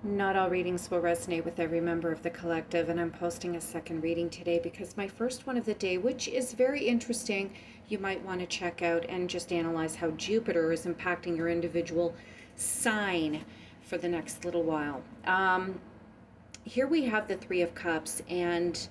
Not all readings will resonate with every member of the collective, and I'm posting a second reading today because my first one of the day, which is very interesting, you might want to check out and just analyze how Jupiter is impacting your individual sign for the next little while. Here we have the Three of Cups, and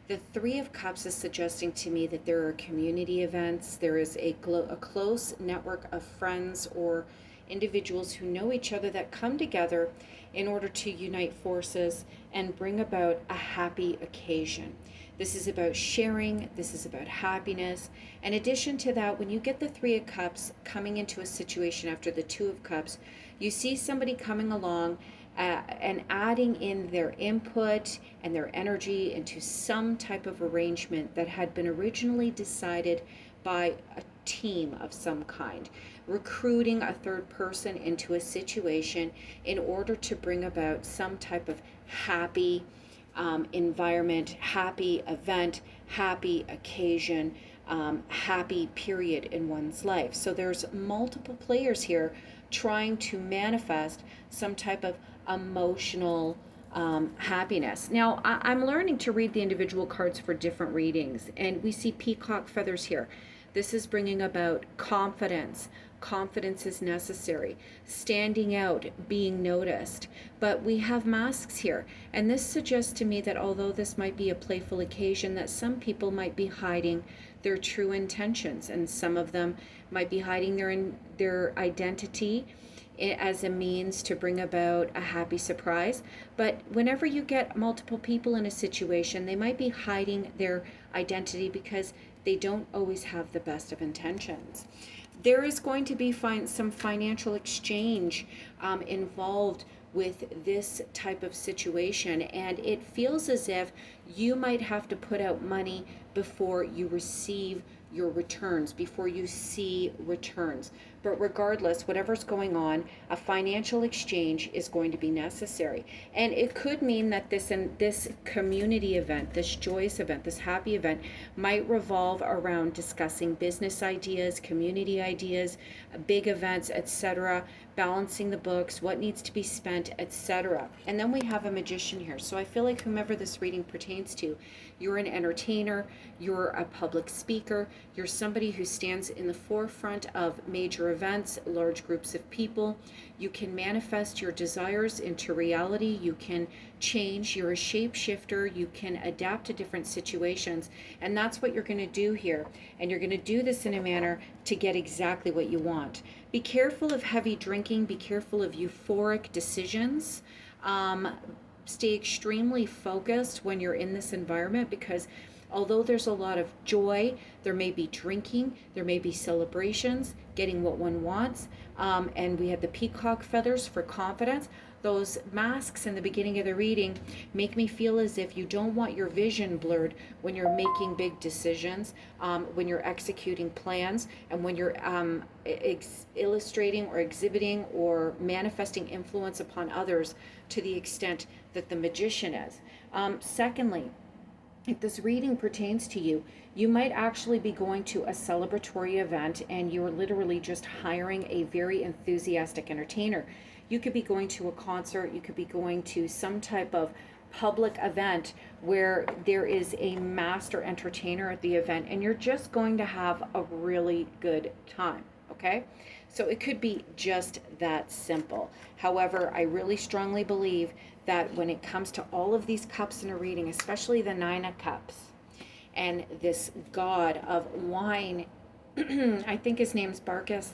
the Three of Cups is suggesting to me that there are community events, there is a close network of friends or individuals who know each other that come together in order to unite forces and bring about a happy occasion. This is about sharing, this is about happiness. In addition to that, when you get the Three of Cups coming into a situation after the Two of Cups, you see somebody coming along and adding in their input and their energy into some type of arrangement that had been originally decided by a team of some kind, recruiting a third person into a situation in order to bring about some type of happy environment, happy event, happy occasion, happy period in one's life. So there's multiple players here trying to manifest some type of emotional happiness. Now, I'm learning to read the individual cards for different readings, and we see peacock feathers here. This is bringing about confidence. Confidence is necessary. Standing out, being noticed. But we have masks here. And this suggests to me that although this might be a playful occasion, that some people might be hiding their true intentions. And some of them might be hiding their identity as a means to bring about a happy surprise. But whenever you get multiple people in a situation, they might be hiding their identity because they don't always have the best of intentions. There is going to be some financial exchange involved with this type of situation, and it feels as if you might have to put out money before you receive your returns, before you see returns. But regardless, whatever's going on, a financial exchange is going to be necessary. And it could mean that this community event, this joyous event, this happy event might revolve around discussing business ideas, community ideas, big events, etc., balancing the books, what needs to be spent, etc. And then we have a magician here. So I feel like whomever this reading pertains to, you're an entertainer, you're a public speaker, you're somebody who stands in the forefront of major events, large groups of people. You can manifest your desires into reality. You can change. You're a shapeshifter. You can adapt to different situations. And that's what you're going to do here. And you're going to do this in a manner to get exactly what you want. Be careful of heavy drinking. Be careful of euphoric decisions. Stay extremely focused when you're in this environment, because although there's a lot of joy, there may be drinking, there may be celebrations, getting what one wants, and we have the peacock feathers for confidence. Those masks in the beginning of the reading make me feel as if you don't want your vision blurred when you're making big decisions, when you're executing plans, and when you're illustrating or exhibiting or manifesting influence upon others to the extent that the magician is. Secondly, if this reading pertains to you, you might actually be going to a celebratory event and you're literally just hiring a very enthusiastic entertainer. You could be going to a concert, you could be going to some type of public event where there is a master entertainer at the event, and you're just going to have a really good time, okay? So it could be just that simple. However, I really strongly believe that when it comes to all of these cups in a reading, especially the Nine of Cups and this god of wine, I think his name's Barkis,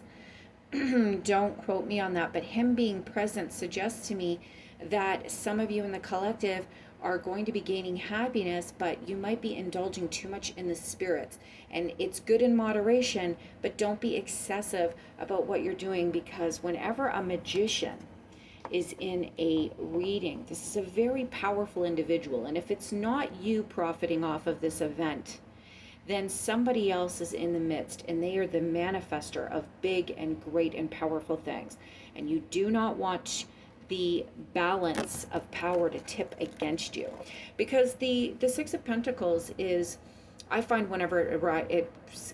don't quote me on that, but him being present suggests to me that some of you in the collective are going to be gaining happiness, but you might be indulging too much in the spirits. And it's good in moderation, but don't be excessive about what you're doing, because whenever a magician is in a reading, this is a very powerful individual. And if it's not you profiting off of this event, then somebody else is in the midst, and they are the manifester of big and great and powerful things. And you do not want the balance of power to tip against you, because the Six of Pentacles is, I find whenever it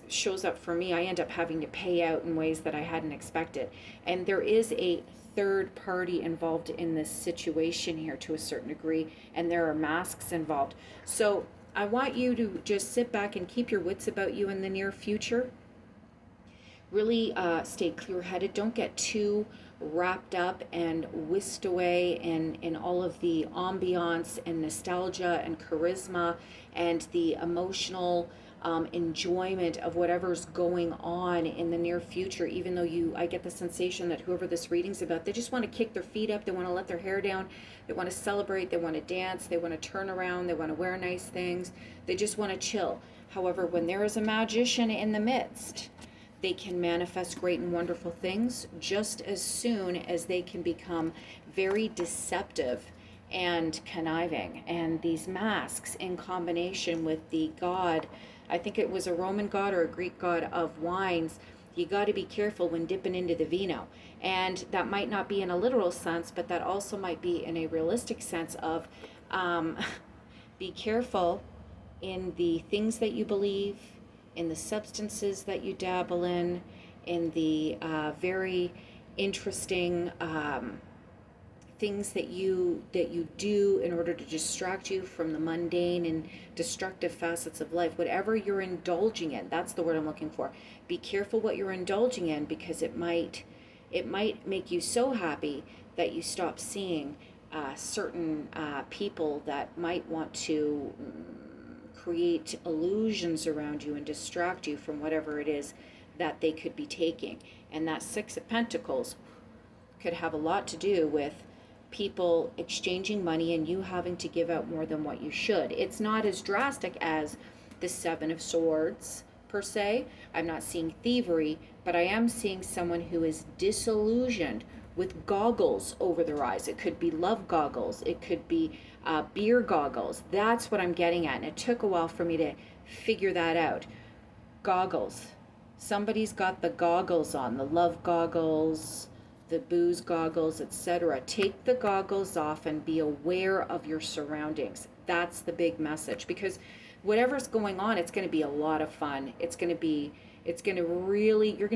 shows up for me, I end up having to pay out in ways that I hadn't expected. And there is a third party involved in this situation here to a certain degree, and there are masks involved. So I want you to just sit back and keep your wits about you in the near future. Really stay clear-headed. Don't get too wrapped up and whisked away in all of the ambiance and nostalgia and charisma and the emotional enjoyment of whatever's going on in the near future. Even though I get the sensation that whoever this reading's about, they just want to kick their feet up, they want to let their hair down, they want to celebrate, they want to dance, they want to turn around, they want to wear nice things, they just want to chill. However, when there is a magician in the midst, they can manifest great and wonderful things just as soon as they can become very deceptive and conniving. And these masks, in combination with the god, I think it was a Roman god or a Greek god of wines, you got to be careful when dipping into the vino. And that might not be in a literal sense, but that also might be in a realistic sense of be careful in the things that you believe, in the substances that you dabble in the very interesting things that you do in order to distract you from the mundane and destructive facets of life. Whatever you're indulging in, that's the word I'm looking for. Be careful what you're indulging in, because it might make you so happy that you stop seeing certain people that might want to create illusions around you and distract you from whatever it is that they could be taking. And that Six of Pentacles could have a lot to do with people exchanging money and you having to give out more than what you should. It's not as drastic as the Seven of Swords per se. I'm not seeing thievery, but I am seeing someone who is disillusioned with goggles over their eyes. It could be love goggles. It could be beer goggles. That's what I'm getting at. And it took a while for me to figure that out. Goggles. Somebody's got the goggles on, the love goggles, the booze goggles, etc. Take the goggles off and be aware of your surroundings. That's the big message, because whatever's going on, it's going to be a lot of fun. You're going to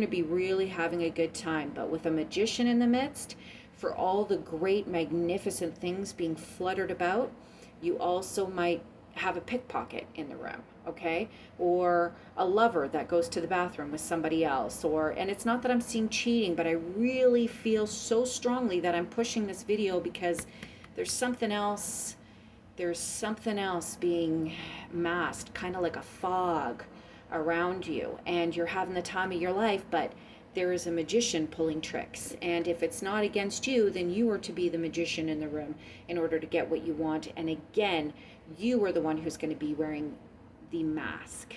be really having a good time. But with a magician in the midst, for all the great, magnificent things being fluttered about, you also might have a pickpocket in the room, okay? Or a lover that goes to the bathroom with somebody else. And it's not that I'm seeing cheating, but I really feel so strongly that I'm pushing this video because there's something else being masked, kind of like a fog around you, and you're having the time of your life, but there is a magician pulling tricks. And if it's not against you, then you are to be the magician in the room in order to get what you want. And again, you are the one who's going to be wearing the mask.